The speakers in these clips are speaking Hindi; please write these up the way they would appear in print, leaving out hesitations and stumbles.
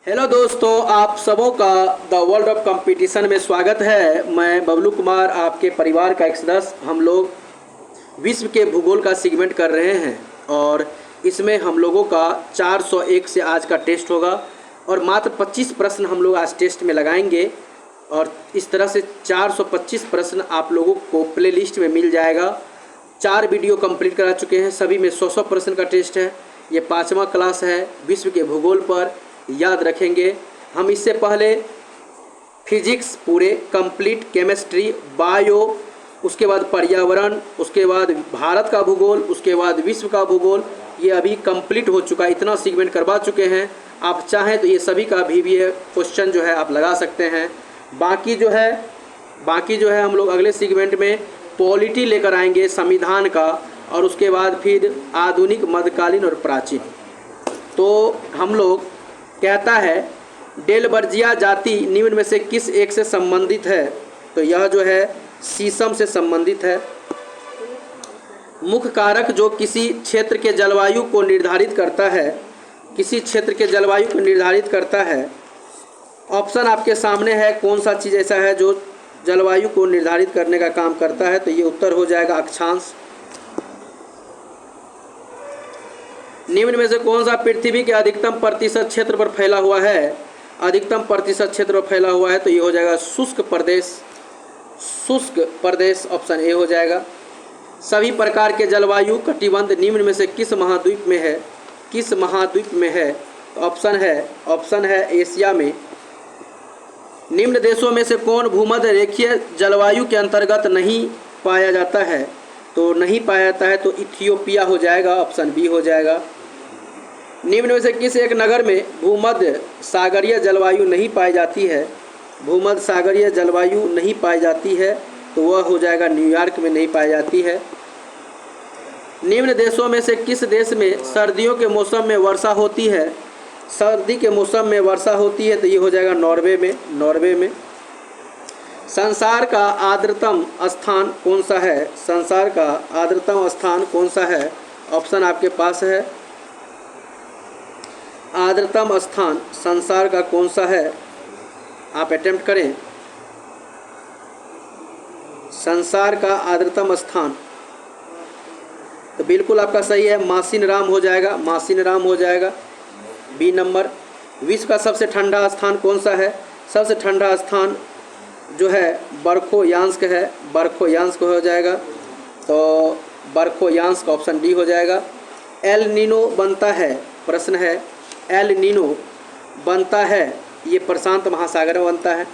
हेलो दोस्तों, आप सबों का द वर्ल्ड ऑफ कंपटीशन में स्वागत है। मैं बबलू कुमार, आपके परिवार का एक सदस्य। हम लोग विश्व के भूगोल का सेगमेंट कर रहे हैं और इसमें हम लोगों का 401 से आज का टेस्ट होगा और मात्र 25 प्रश्न हम लोग आज टेस्ट में लगाएंगे और इस तरह से 425 प्रश्न आप लोगों को प्लेलिस्ट में मिल जाएगा। 4 वीडियो कंप्लीट करा चुके हैं, सभी में 100 प्रश्न का टेस्ट है। ये 5वां क्लास है विश्व के भूगोल पर, याद रखेंगे। हम इससे पहले फिजिक्स पूरे कंप्लीट, केमिस्ट्री, बायो, उसके बाद पर्यावरण, उसके बाद भारत का भूगोल, उसके बाद विश्व का भूगोल, ये अभी कंप्लीट हो चुका है। इतना सेगमेंट करवा चुके हैं। आप चाहें तो ये सभी का भी क्वेश्चन जो है आप लगा सकते हैं। बाकी जो है हम लोग अगले सेगमेंट में पॉलिटी लेकर आएंगे, संविधान का, और उसके बाद फिर आधुनिक, मध्यकालीन और प्राचीन। तो हम लोग कहता है डेलबर्जिया जाति निम्न में से किस एक से संबंधित है? तो यह जो है शीशम से संबंधित है। मुख्य कारक जो किसी क्षेत्र के जलवायु को निर्धारित करता है, किसी क्षेत्र के जलवायु को निर्धारित करता है। ऑप्शन आपके सामने है, कौन सा चीज़ ऐसा है जो जलवायु को निर्धारित करने का काम करता है? तो ये उत्तर हो जाएगा अक्षांश। निम्न में से कौन सा पृथ्वी के अधिकतम प्रतिशत क्षेत्र पर फैला हुआ है? अधिकतम प्रतिशत क्षेत्र पर फैला हुआ है तो ये हो जाएगा शुष्क प्रदेश। शुष्क प्रदेश ऑप्शन ए हो जाएगा। सभी प्रकार के जलवायु कटिबंध निम्न में से किस महाद्वीप में है? किस महाद्वीप में है? तो ऑप्शन है एशिया में। निम्न देशों में से कौन भूमध्य रेखीय जलवायु के अंतर्गत नहीं पाया जाता है? तो नहीं पाया जाता है तो इथियोपिया हो जाएगा, ऑप्शन बी हो जाएगा। निम्न में से किस एक नगर में भूमध्य सागरीय जलवायु नहीं पाई जाती है? भूमध्य सागरीय जलवायु नहीं पाई जाती है तो वह हो जाएगा न्यूयॉर्क में नहीं पाई जाती है। निम्न देशों में से किस देश में सर्दियों के मौसम में वर्षा होती है? सर्दी के मौसम में वर्षा होती है तो ये हो जाएगा नॉर्वे में। संसार का आर्द्रतम स्थान कौन सा है? संसार का आर्द्रतम स्थान कौन सा है? ऑप्शन आपके पास है। आर्द्रतम स्थान संसार का कौन सा है? आप अटेम्प्ट करें। संसार का आर्द्रतम स्थान तो बिल्कुल आपका सही है, मासिनराम हो जाएगा, बी नंबर। विश्व का सबसे ठंडा स्थान कौन सा है? सबसे ठंडा स्थान जो है बरखोयांस्क है, बरखोयांस्क हो जाएगा, तो बरखोयांस्क ऑप्शन डी हो जाएगा। एल नीनो बनता है, प्रश्न है एल नीनो बनता है, ये प्रशांत महासागर में बनता है।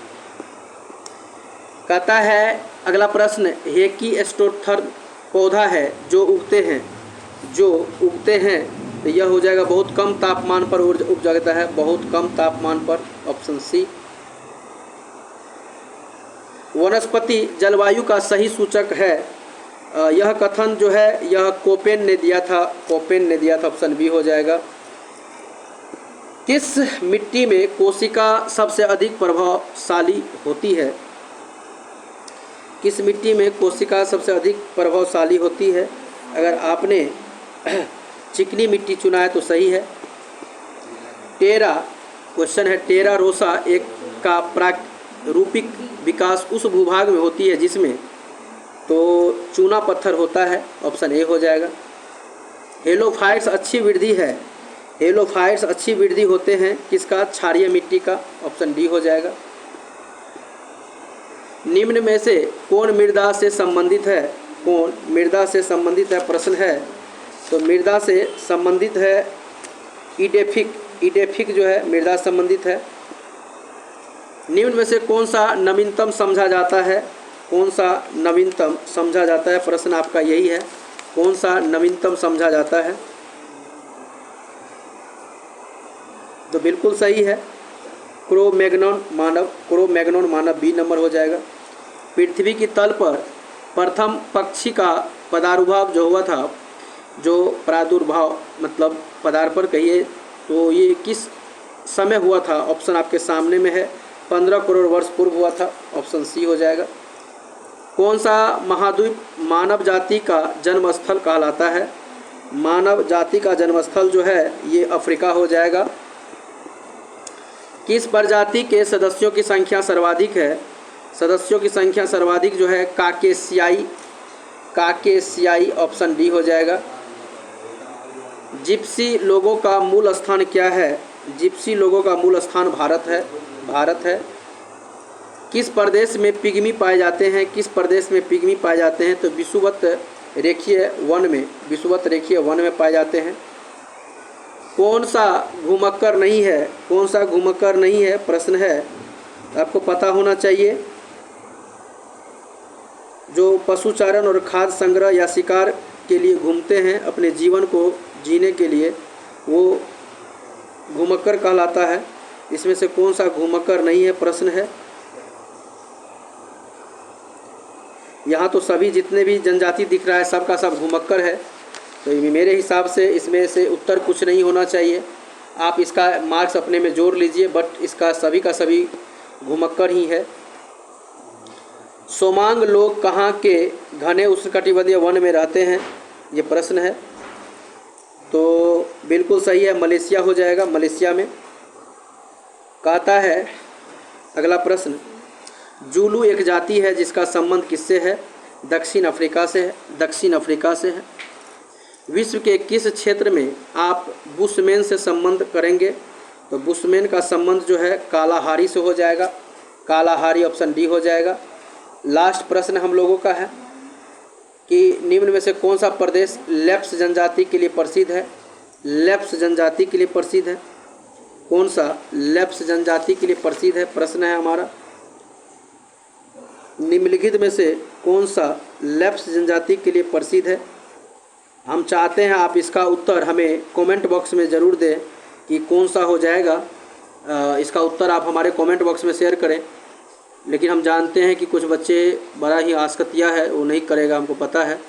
कहता है अगला प्रश्न, हेकिस्टोथर्म पौधा है जो उगते हैं तो यह हो जाएगा बहुत कम तापमान पर उग जाता है, बहुत कम तापमान पर, ऑप्शन सी। वनस्पति जलवायु का सही सूचक है, यह कथन जो है यह कोपेन ने दिया था, ऑप्शन बी हो जाएगा। किस मिट्टी में कोशिका सबसे अधिक प्रभावशाली होती है? किस मिट्टी में कोशिका सबसे अधिक प्रभावशाली होती है? अगर आपने चिकनी मिट्टी चुना है तो सही है। क्वेश्चन है टेरा रोसा एक का प्रारूपिक विकास उस भूभाग में होती है जिसमें, तो चूना पत्थर होता है, ऑप्शन ए हो जाएगा। हेलोफाइट्स अच्छी वृद्धि है, हेलोफाइट्स अच्छी वृद्धि होते हैं किसका? क्षारीय मिट्टी का, ऑप्शन डी हो जाएगा। निम्न में से कौन मृदा से संबंधित है? कौन मृदा से संबंधित है? प्रश्न है तो मृदा से संबंधित है ईडेफिक जो है मृदा संबंधित है। निम्न में से कौन सा नवीनतम समझा जाता है? कौन सा नवीनतम समझा जाता है? प्रश्न आपका यही है, कौन सा नवीनतम समझा जाता है? तो बिल्कुल सही है, क्रो-मैग्नन मानव, बी नंबर हो जाएगा। पृथ्वी की तल पर प्रथम पक्षी का पदार्भाव जो हुआ था, जो प्रादुर्भाव मतलब पदार्पण कहिए, तो ये किस समय हुआ था? ऑप्शन आपके सामने में है, 15 करोड़ वर्ष पूर्व हुआ था, ऑप्शन सी हो जाएगा। कौन सा महाद्वीप मानव जाति का जन्मस्थल कहलाता है? मानव जाति का जन्मस्थल जो है ये अफ्रीका हो जाएगा। किस प्रजाति के सदस्यों की संख्या सर्वाधिक है? सदस्यों की संख्या सर्वाधिक जो है काकेशियाई ऑप्शन डी हो जाएगा। जिप्सी लोगों का मूल स्थान क्या है? जिप्सी लोगों का मूल स्थान भारत है। किस प्रदेश में पिग्मी पाए जाते हैं? किस प्रदेश में पिग्मी पाए जाते हैं? तो विषुवत रेखीय वन में पाए जाते हैं। कौन सा घुमक्कर नहीं है? कौन सा घुमक्कर नहीं है? प्रश्न है, आपको पता होना चाहिए। जो पशुचारण और खाद्य संग्रह या शिकार के लिए घूमते हैं अपने जीवन को जीने के लिए, वो घुमक्कर कहलाता है। इसमें से कौन सा घुमक्कर नहीं है? प्रश्न है। यहाँ तो सभी जितने भी जनजाति दिख रहा है सब का सब घुमक्कर है, तो मेरे हिसाब से इसमें से उत्तर कुछ नहीं होना चाहिए। आप इसका मार्क्स अपने में जोड़ लीजिए, बट इसका सभी का सभी घुमक्कर ही है। सोमांग लोग कहाँ के घने उष्णकटिबंधीय वन में रहते हैं? ये प्रश्न है, तो बिल्कुल सही है, मलेशिया हो जाएगा। मलेशिया में कहता है। अगला प्रश्न, जूलू एक जाति है जिसका संबंध किससे है? दक्षिण अफ्रीका से है। विश्व के किस क्षेत्र में आप बुशमैन से संबंध करेंगे? तो बुशमैन का संबंध जो है कालाहारी से हो जाएगा। कालाहारी ऑप्शन डी हो जाएगा। लास्ट प्रश्न हम लोगों का है कि निम्न में से कौन सा प्रदेश लेप्स जनजाति के लिए प्रसिद्ध है? लेप्स जनजाति के लिए प्रसिद्ध है। कौन सा लेप्स जनजाति के लिए प्रसिद्ध है? प्रश्न है हमारा, निम्नलिखित में से कौन सा लेप्स जनजाति के लिए प्रसिद्ध है? हम चाहते हैं आप इसका उत्तर हमें कमेंट बॉक्स में ज़रूर दें कि कौन सा हो जाएगा। इसका उत्तर आप हमारे कमेंट बॉक्स में शेयर करें। लेकिन हम जानते हैं कि कुछ बच्चे बड़ा ही आस्कतिया है, वो नहीं करेगा, हमको पता है,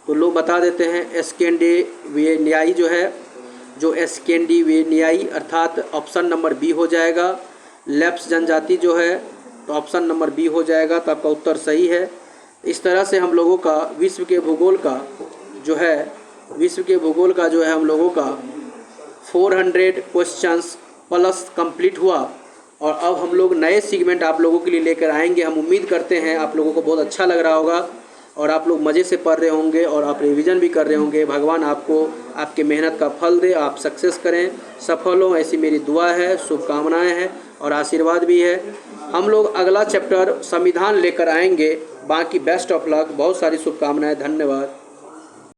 तो लोग बता देते हैं स्कैंडिनेवियाई जो है, जो स्कैंडिनेवियाई अर्थात ऑप्शन नंबर बी हो जाएगा। लेप्स जनजाति जो है तो ऑप्शन नंबर बी हो जाएगा, तो आपका उत्तर सही है। इस तरह से हम लोगों का विश्व के भूगोल का जो है हम लोगों का 400 क्वेश्चंस प्लस कंप्लीट हुआ। और अब हम लोग नए सेगमेंट आप लोगों के लिए लेकर आएंगे। हम उम्मीद करते हैं आप लोगों को बहुत अच्छा लग रहा होगा और आप लोग मज़े से पढ़ रहे होंगे और आप रिवीजन भी कर रहे होंगे। भगवान आपको आपके मेहनत का फल दे, आप सक्सेस करें, सफल हों, ऐसी मेरी दुआ है, शुभकामनाएं हैं और आशीर्वाद भी है। हम लोग अगला चैप्टर संविधान लेकर आएंगे। बाकी बेस्ट ऑफ लक, बहुत सारी शुभकामनाएं, धन्यवाद।